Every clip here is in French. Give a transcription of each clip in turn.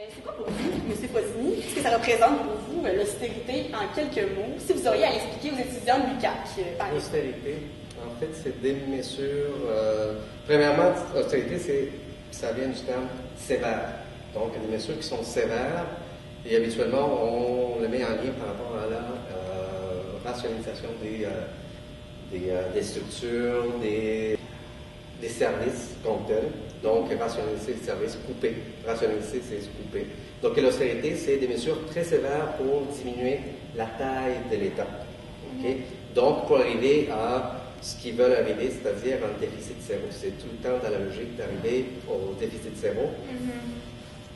C'est quoi pour vous, M. Fossini, ce que ça représente pour vous, l'austérité, en quelques mots, si vous auriez à l'expliquer aux étudiants de l'UQAC, par exemple? L'austérité, en fait, c'est des mesures... premièrement, l'austérité, ça vient du terme sévère. Donc, il y a des mesures qui sont sévères et habituellement, on le met en lien par rapport à la rationalisation des structures, des services comme tels. Donc, rationaliser les services, couper. Rationaliser, c'est couper. Donc, l'austérité, c'est des mesures très sévères pour diminuer la taille de l'État. Okay? Donc, pour arriver à ce qu'ils veulent arriver, c'est-à-dire un déficit zéro. C'est tout le temps dans la logique d'arriver au déficit zéro.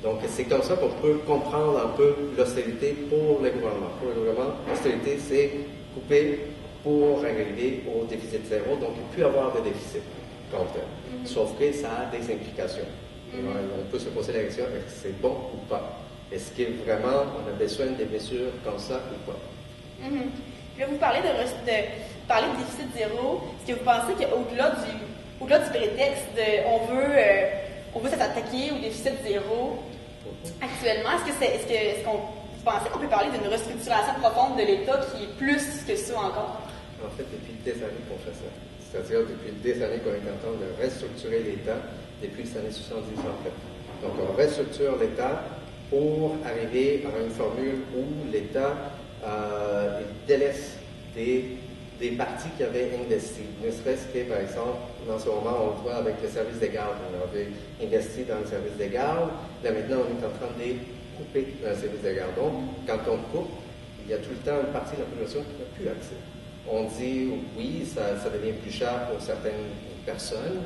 Donc, c'est comme ça qu'on peut comprendre un peu l'austérité pour le gouvernement. Pour le gouvernement, l'austérité, c'est couper pour arriver au déficit zéro. Donc, il ne peut y avoir de déficit. Sauf que ça a des implications. On peut se poser la question, est-ce que c'est bon ou pas? Est-ce que vraiment on a besoin de mesures comme ça ou pas? Puis là, vous parlez de déficit zéro. Est-ce que vous pensez qu'au-delà du prétexte de on veut s'attaquer au déficit zéro actuellement, est-ce qu'on vous pensez qu'on peut parler d'une restructuration profonde de l'État qui est plus que ça encore? En fait, depuis des années qu'on fait ça. C'est-à-dire depuis des années qu'on est en train de restructurer l'État, depuis les années 70 en fait. Donc on restructure l'État pour arriver à une formule où l'État délaisse des parties qui avaient investi. Ne serait-ce que, par exemple, dans ce moment, on le voit avec le service des gardes. On avait investi dans le service des gardes. Là maintenant, on est en train de couper dans le service des gardes. Donc, quand on coupe, il y a tout le temps une partie de la population qui n'a plus accès. On dit oui, ça devient plus cher pour certaines personnes.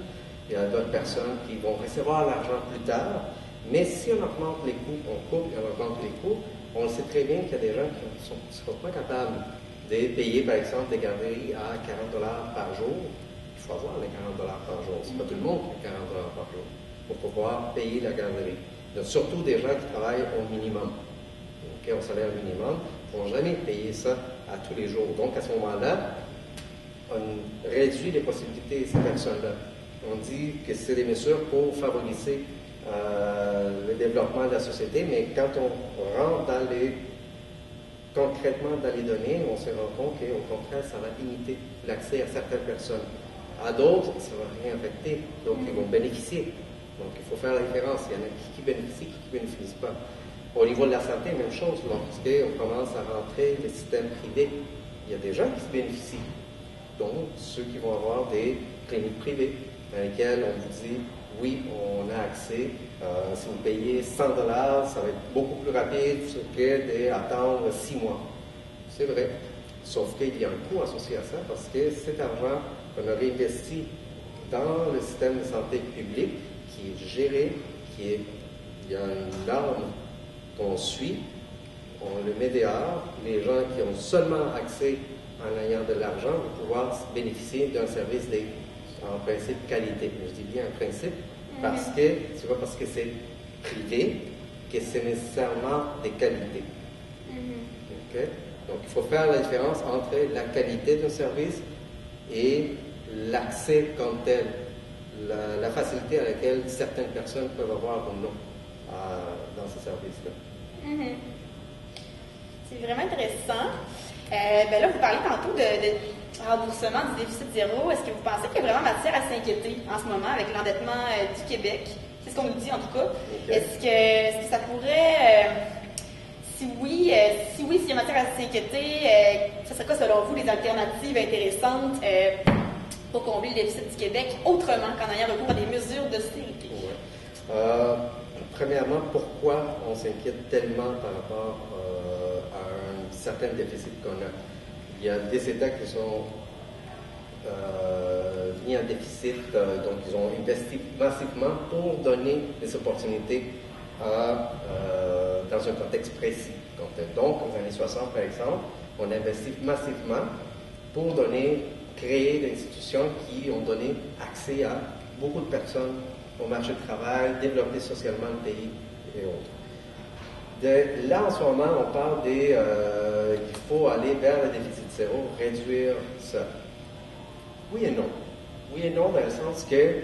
Il y a d'autres personnes qui vont recevoir l'argent plus tard. Mais si on augmente les coûts, on coupe et on augmente les coûts, on sait très bien qu'il y a des gens qui ne seront pas capables de payer, par exemple, des garderies à 40 $ par jour. Il faut avoir les 40 $ par jour. Ce n'est pas tout le monde qui a 40 $ par jour pour pouvoir payer la garderie. Donc, surtout des gens qui travaillent au minimum, au salaire minimum, ne vont jamais payer ça à tous les jours. Donc, à ce moment-là, on réduit les possibilités de ces personnes-là. On dit que c'est des mesures pour favoriser le développement de la société, mais quand on rentre concrètement dans les données, on se rend compte qu'au contraire, ça va limiter l'accès à certaines personnes. À d'autres, ça ne va rien affecter, donc ils vont bénéficier. Donc, il faut faire la différence. Il y en a qui bénéficient, qui ne bénéficient pas. Au niveau de la santé, même chose. Lorsqu'on commence à rentrer les systèmes privés, il y a des gens qui se bénéficient. Donc, ceux qui vont avoir des cliniques privées, dans lesquelles on vous dit, oui, on a accès, si vous payez 100 $, ça va être beaucoup plus rapide que d'attendre 6 mois. C'est vrai. Sauf qu'il y a un coût associé à ça, parce que cet argent qu'on a réinvesti dans le système de santé public, qui est géré, il y a une norme qu'on suit, on le met dehors. Les gens qui ont seulement accès en ayant de l'argent vont pouvoir bénéficier d'un service en principe qualité. Je dis bien en principe parce que c'est pas parce que c'est privé que c'est nécessairement de qualité. Okay? Donc il faut faire la différence entre la qualité d'un service et l'accès comme tel, la facilité à laquelle certaines personnes peuvent avoir ou non dans ce service-là. C'est vraiment intéressant. Là, vous parlez tantôt de remboursement du déficit zéro. Est-ce que vous pensez qu'il y a vraiment matière à s'inquiéter en ce moment avec l'endettement du Québec? C'est ce qu'on nous dit en tout cas. Okay. Est-ce que ça pourrait, si oui, s'il y a matière à s'inquiéter, ce serait quoi selon vous les alternatives intéressantes pour combler le déficit du Québec autrement qu'en ayant recours à des mesures d'austérité? Premièrement, pourquoi on s'inquiète tellement par rapport à un certain déficit qu'on a? Il y a des États qui sont mis en déficit, donc ils ont investi massivement pour donner des opportunités dans un contexte précis. Donc, aux années 60, par exemple, on a investi massivement pour créer des institutions qui ont donné accès à beaucoup de personnes au marché du travail, développer socialement le pays et autres. Là, en ce moment, on parle qu'il faut aller vers le déficit zéro, réduire ça. Oui et non. Oui et non dans le sens que,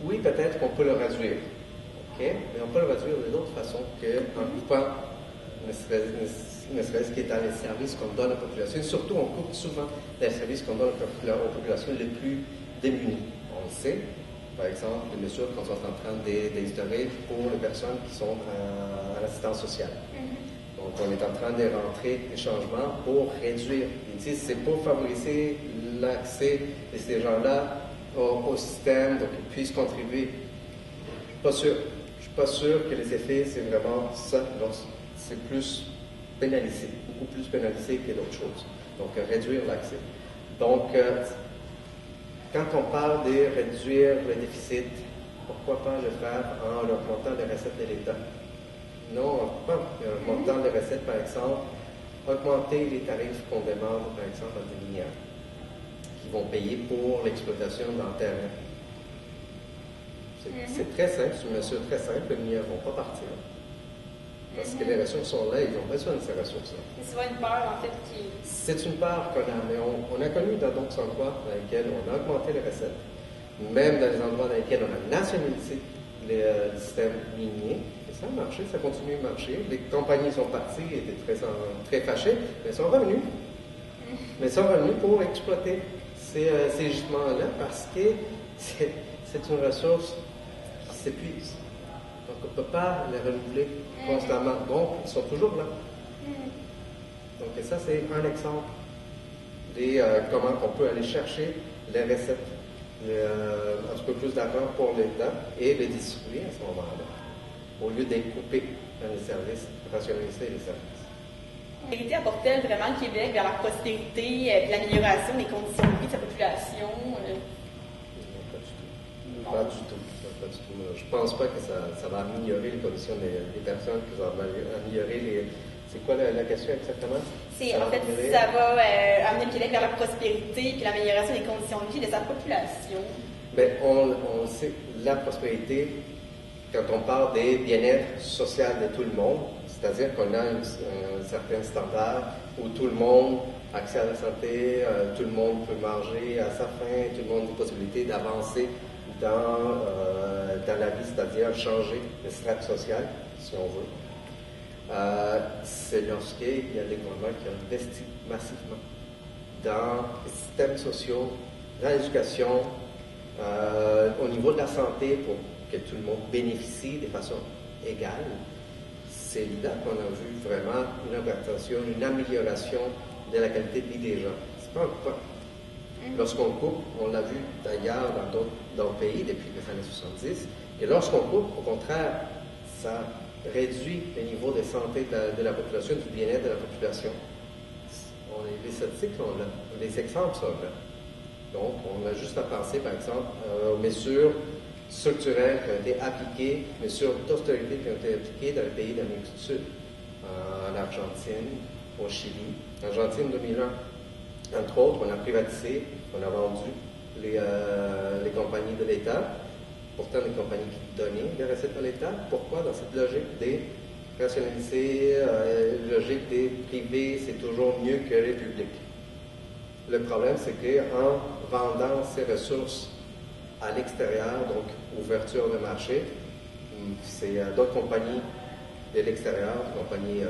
oui, peut-être qu'on peut le réduire. OK? Mais on peut le réduire de d'autres façons qu'en coupant ne serait-ce qui est dans les services qu'on donne aux populations. Et surtout, on coupe souvent des services qu'on donne aux populations les plus démunies. On le sait, par exemple, les mesures qu'on est en train d'instaurer pour les personnes qui sont à l'assistance sociale. Donc, on est en train de rentrer des changements pour réduire. Ils disent que c'est pour favoriser l'accès de ces gens-là au système, donc ils puissent contribuer. Je ne suis pas sûr que les effets, c'est vraiment ça. Donc, c'est plus pénalisé, beaucoup plus pénalisé que d'autres choses. Donc, réduire l'accès. Donc, quand on parle de réduire le déficit, pourquoi pas le faire en augmentant les recettes de l'État? Non, pas en augmentant les recettes, par exemple, augmenter les tarifs qu'on demande, par exemple, à des minières, qui vont payer pour l'exploitation d'un terrain. C'est très simple, c'est une mesure très simple, les minières ne vont pas partir. Parce que les ressources sont là, ils ont besoin de ces ressources-là. C'est souvent une peur, en fait, qui... C'est une peur qu'on a, mais on a connu dans d'autres endroits dans lesquels on a augmenté les recettes, même dans les endroits dans lesquels on a nationalisé le système minier, et ça a marché, ça continue de marcher. Les compagnies sont parties, étaient très fâchées, mais elles sont revenues. Mais elles sont revenues pour exploiter ces gisements-là parce que c'est une ressource qui s'épuise. Donc, on ne peut pas les renouveler constamment. Donc, ils sont toujours là. Donc, et ça, c'est un exemple de comment on peut aller chercher les recettes, un petit peu plus d'argent pour l'État et les distribuer à ce moment-là, au lieu d'être coupé dans les services, rationaliser les services. La vérité apporte-t-elle vraiment le Québec vers la prospérité et l'amélioration des conditions de vie de sa population? Non, pas du tout. Pas du tout. Je ne pense pas que ça va améliorer les conditions des personnes, que ça va améliorer les... C'est quoi la question exactement? C'est en fait, ça va amener le Québec vers la prospérité et l'amélioration des conditions de vie de sa population. Bien, on sait, la prospérité, quand on parle des bien-être social de tout le monde, c'est-à-dire qu'on a un certain standard où tout le monde a accès à la santé, tout le monde peut manger à sa faim, tout le monde a des possibilités d'avancer dans la vie, c'est-à-dire changer de strate sociale, si on veut. C'est lorsqu'il y a des gouvernements qui investissent massivement dans les systèmes sociaux, dans l'éducation, au niveau de la santé, pour que tout le monde bénéficie de façon égale. C'est là qu'on a vu vraiment une augmentation, une amélioration de la qualité de vie des gens. C'est pas un point. Lorsqu'on coupe, on l'a vu d'ailleurs dans d'autres pays depuis les années 70, et lorsqu'on coupe, au contraire, ça réduit le niveau de santé de la population, du bien-être de la population. Les statistiques sont là, les exemples sont là. Donc, on a juste à penser, par exemple, aux mesures structurelles qui ont été appliquées, mesures d'austérité qui ont été appliquées dans les pays d'Amérique du Sud, en Argentine, au Chili. En Argentine, 2001, entre autres, on a privatisé, on a vendu les compagnies de l'État, pourtant des compagnies qui donnaient des recettes à l'État. Pourquoi? Dans cette logique des rationaliser, logique des privés, c'est toujours mieux que les publics. Le problème, c'est qu'en vendant ces ressources à l'extérieur, donc ouverture de marché, c'est d'autres compagnies de l'extérieur, compagnies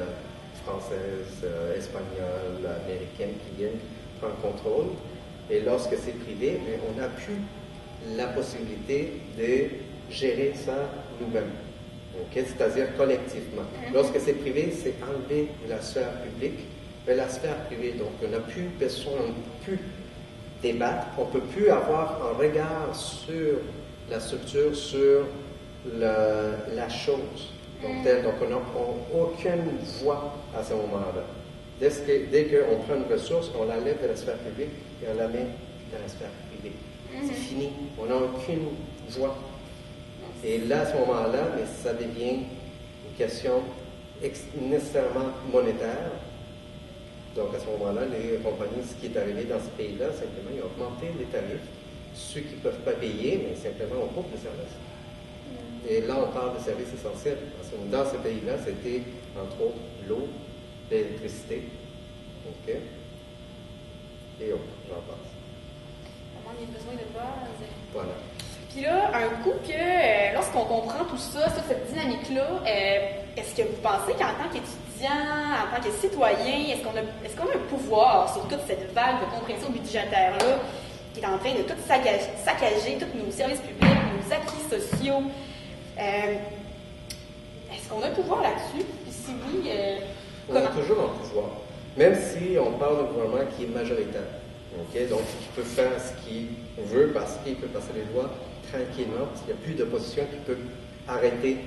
françaises, espagnoles, américaines qui viennent prendre contrôle. Et lorsque c'est privé, on n'a plus la possibilité de gérer ça nous-mêmes. Okay? C'est-à-dire collectivement. Lorsque c'est privé, c'est enlevé de la sphère publique vers la sphère privée. Donc, on n'a plus besoin, on ne peut plus débattre, on ne peut plus avoir un regard sur la structure, sur la chose. Donc on n'a aucune voix à ce moment-là. Dès qu'on prend une ressource, on la lève de la sphère publique et on la met dans la sphère privée. C'est fini. On n'a aucune voix. Et là, à ce moment-là, mais ça devient une question nécessairement monétaire. Donc, à ce moment-là, les compagnies, ce qui est arrivé dans ce pays-là, simplement, ils ont augmenté les tarifs. Ceux qui ne peuvent pas payer, mais simplement, on coupe les services. Et là, on parle de services essentiels. Dans ce pays-là, c'était, entre autres, l'eau, l'électricité. OK? Et autres, j'en passe. Vraiment, il y a besoin de base. Voilà. Puis là, un coup que, lorsque qu'on comprend tout ça, toute cette dynamique-là, est-ce que vous pensez qu'en tant qu'étudiant, en tant que citoyen, est-ce qu'on a un pouvoir sur toute cette vague de compréhension budgétaire-là qui est en train de tout saccager tous nos services publics, nos acquis sociaux? Est-ce qu'on a un pouvoir là-dessus? Puis si oui, on a toujours un pouvoir, même si on parle d'un gouvernement qui est majoritaire. Okay? Donc, il peut faire ce qu'il veut parce qu'il peut passer les lois tranquillement, parce qu'il n'y a plus d'opposition qui peut arrêter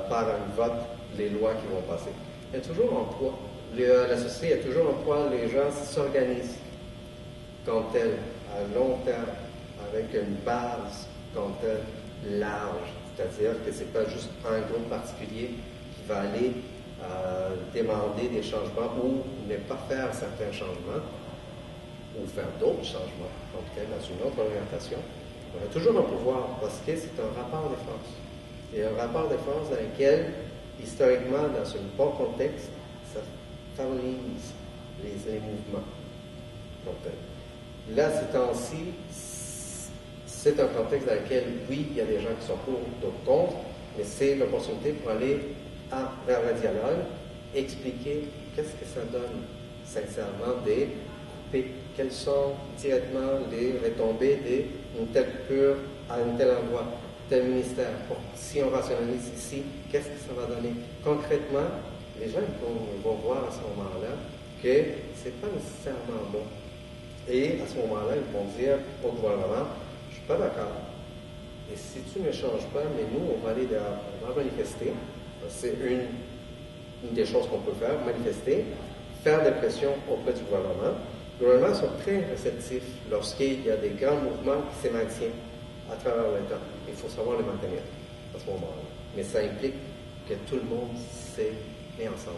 par un vote les lois qui vont passer. Il y a toujours un poids. La société a toujours un poids. Les gens s'organisent comme tel, à long terme, avec une base comme tel large. C'est-à-dire que ce n'est pas juste un groupe particulier qui va aller demander des changements ou ne pas faire certains changements ou faire d'autres changements, en tout cas dans une autre orientation. On a toujours un pouvoir parce que c'est un rapport de force. C'est un rapport de force dans lequel, historiquement, dans un bon contexte, ça favorise les mouvements. Donc, là, ces temps-ci, c'est un contexte dans lequel, oui, il y a des gens qui sont pour, d'autres contre, mais c'est l'opportunité pour aller vers le dialogue, expliquer qu'est-ce que ça donne sincèrement des coupés, quelles sont directement les retombées d'une telle coupure à un tel endroit, tel ministère. Bon, si on rationalise ici, qu'est-ce que ça va donner? Concrètement, les gens vont voir à ce moment-là que ce n'est pas nécessairement bon. Et à ce moment-là, ils vont dire au gouvernement, je ne suis pas d'accord. Et si tu ne changes pas, mais nous, on va aller dehors, on va manifester. C'est une des choses qu'on peut faire, manifester, faire des pressions auprès du gouvernement. Les gouvernements sont très réceptifs lorsqu'il y a des grands mouvements qui se maintiennent à travers le temps. Il faut savoir les maintenir à ce moment-là. Mais ça implique que tout le monde s'est mis ensemble.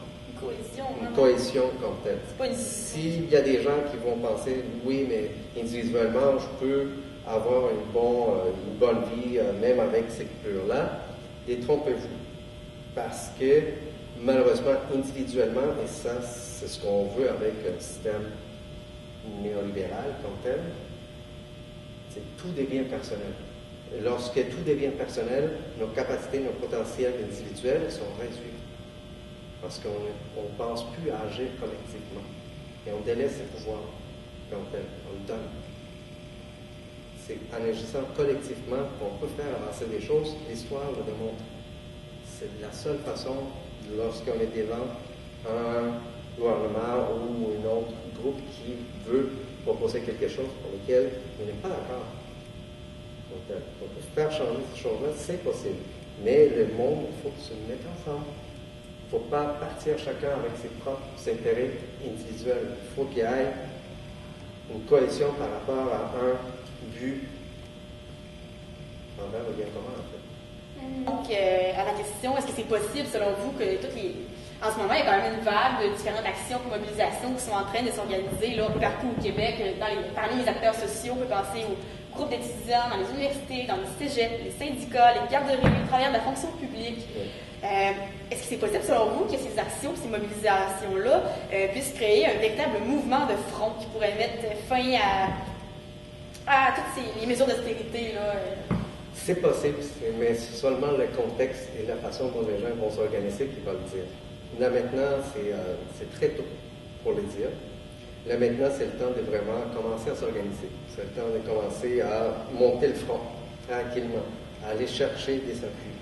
Une cohésion comme telle. S'il y a des gens qui vont penser, oui, mais individuellement, je peux avoir une bonne vie, même avec ces coupures-là, détrompez-vous. Parce que, malheureusement, individuellement, et ça, c'est ce qu'on veut avec un système néolibéral comme tel, c'est tout devient personnel. Et lorsque tout devient personnel, nos capacités, nos potentiels individuels sont réduits. Parce qu'on ne pense plus à agir collectivement. Et on délaisse ses pouvoirs comme tel, on le donne. C'est en agissant collectivement qu'on peut faire avancer des choses, l'histoire le démontre. C'est la seule façon, lorsqu'on est devant un gouvernement ou un autre groupe qui veut proposer quelque chose pour lequel on n'est pas d'accord. On peut faire changer ces choses-là, c'est possible. Mais le monde, il faut se mettre ensemble. Il ne faut pas partir chacun avec ses propres intérêts individuels. Il faut qu'il y ait une cohésion par rapport à un but envers le bien commun, en fait. Donc, à la question, est-ce que c'est possible, selon vous, que en ce moment, il y a quand même une vague de différentes actions et mobilisations qui sont en train de s'organiser là, partout au Québec, parmi les acteurs sociaux, on peut penser aux groupes d'étudiants, dans les universités, dans les cégeps, les syndicats, les garderies, les travailleurs de la fonction publique. Est-ce que c'est possible, selon vous, que ces actions, ces mobilisations-là puissent créer un véritable mouvement de front qui pourrait mettre fin à toutes les mesures d'austérité, là? C'est possible, mais c'est seulement le contexte et la façon dont les gens vont s'organiser qui va le dire. Là maintenant, c'est très tôt pour le dire. Là maintenant, c'est le temps de vraiment commencer à s'organiser. C'est le temps de commencer à monter le front tranquillement, à aller chercher des appuis.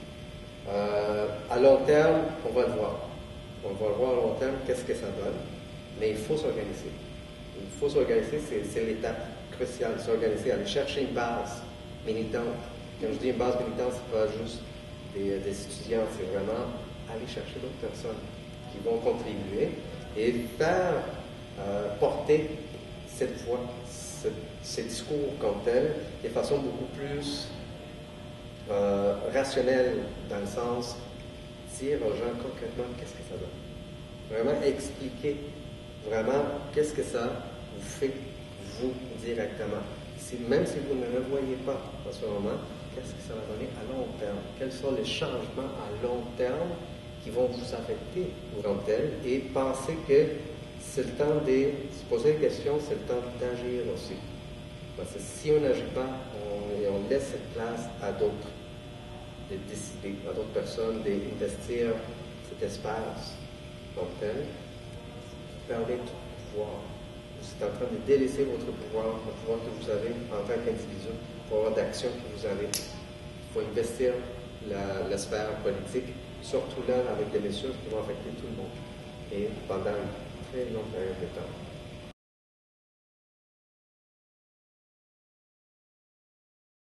À long terme, on va le voir. On va le voir à long terme, qu'est-ce que ça donne. Mais il faut s'organiser. Il faut s'organiser, c'est l'étape cruciale, s'organiser, aller chercher une base militante. Quand je dis une base militante, ce n'est pas juste des étudiants, c'est vraiment aller chercher d'autres personnes qui vont contribuer et faire porter cette voix, ce discours comme tel, de façon beaucoup plus rationnelle, dans le sens dire aux gens concrètement qu'est-ce que ça donne. Vraiment expliquer vraiment qu'est-ce que ça vous fait, vous, directement. Même si vous ne le voyez pas en ce moment, qu'est-ce que ça va donner à long terme? Quels sont les changements à long terme qui vont vous affecter comme tel? Et penser que c'est le temps de se poser des questions, c'est le temps d'agir aussi. Parce que si on n'agit pas, on laisse cette place à d'autres. de décider à d'autres personnes d'investir cet espace comme tel. Vous perdez tout pouvoir. Vous êtes en train de délaisser votre pouvoir, le pouvoir que vous avez en tant qu'individu, le pouvoir d'action que vous avez. Il faut investir la sphère politique, surtout là avec des mesures qui vont affecter tout le monde et pendant une très longue période de temps.